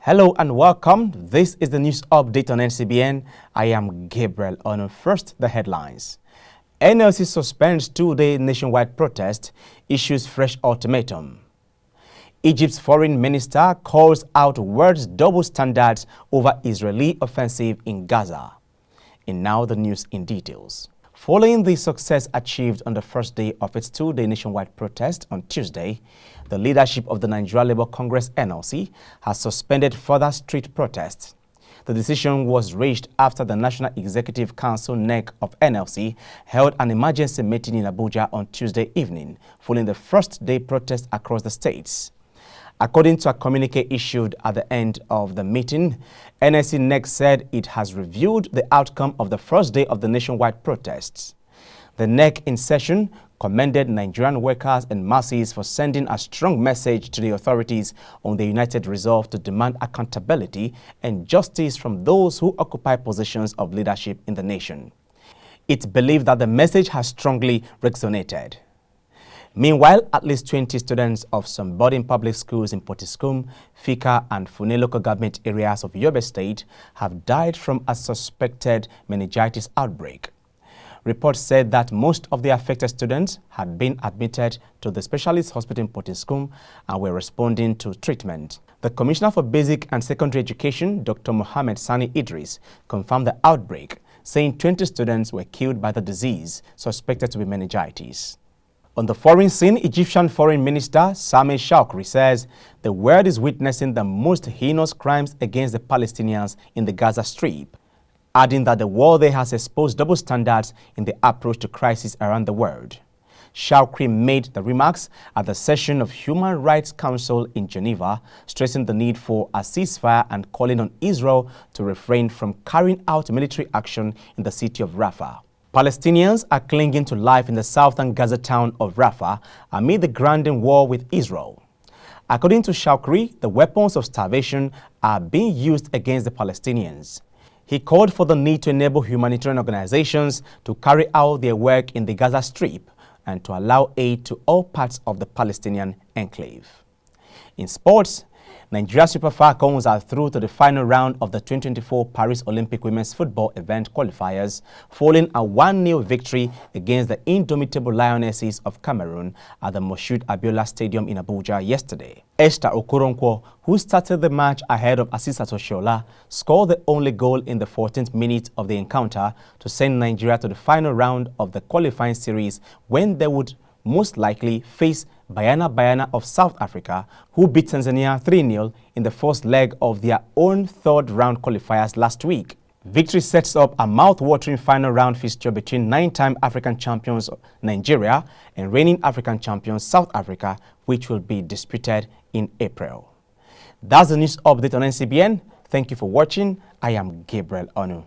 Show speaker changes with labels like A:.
A: Hello and welcome. This is the news update on NCBN. I am Gabriel Ono. First, the headlines. NLC suspends two-day nationwide protest, issues fresh ultimatum. Egypt's foreign minister calls out world's double standards over Israeli offensive in Gaza. And now the news in details. Following the success achieved on the first day of its two-day nationwide protest on Tuesday, the leadership of the Nigeria Labour Congress (NLC) has suspended further street protests. The decision was reached after the National Executive Council (NEC) of NLC held an emergency meeting in Abuja on Tuesday evening, following the first-day protest across the states. According to a communique issued at the end of the meeting, NLC NEC said it has reviewed the outcome of the first day of the nationwide protests. The NEC in session commended Nigerian workers and masses for sending a strong message to the authorities on their united resolve to demand accountability and justice from those who occupy positions of leadership in the nation. It believed that the message has strongly resonated. Meanwhile, at least 20 students of some boarding public schools in Potiskum, Fika, and Fune local government areas of Yobe State have died from a suspected meningitis outbreak. Reports said that most of the affected students had been admitted to the specialist hospital in Potiskum and were responding to treatment. The Commissioner for Basic and Secondary Education, Dr. Mohammed Sani Idris, confirmed the outbreak, saying 20 students were killed by the disease suspected to be meningitis. On the foreign scene, Egyptian Foreign Minister Sameh Shoukry says the world is witnessing the most heinous crimes against the Palestinians in the Gaza Strip, adding that the war there has exposed double standards in the approach to crisis around the world. Shoukry made the remarks at the session of Human Rights Council in Geneva, stressing the need for a ceasefire and calling on Israel to refrain from carrying out military action in the city of Rafah. Palestinians are clinging to life in the southern Gaza town of Rafah amid the grinding war with Israel. According to Shoukry, the weapons of starvation are being used against the Palestinians. He called for the need to enable humanitarian organizations to carry out their work in the Gaza Strip and to allow aid to all parts of the Palestinian enclave. In sports, Nigeria Super Falcons are through to the final round of the 2024 Paris Olympic Women's Football event qualifiers, following a 1-0 victory against the indomitable Lionesses of Cameroon at the Moshood Abiola Stadium in Abuja yesterday. Esther Okoronkwo, who started the match ahead of Asisat Oshola, scored the only goal in the 14th minute of the encounter to send Nigeria to the final round of the qualifying series, when they would most likely face Bayana of South Africa, who beat Tanzania 3-0 in the first leg of their own third-round qualifiers last week. Victory sets up a mouth-watering final round fixture between 9-time African champions Nigeria and reigning African champions South Africa, which will be disputed in April. That's the news update on NCBN. Thank you for watching. I am Gabriel Onu.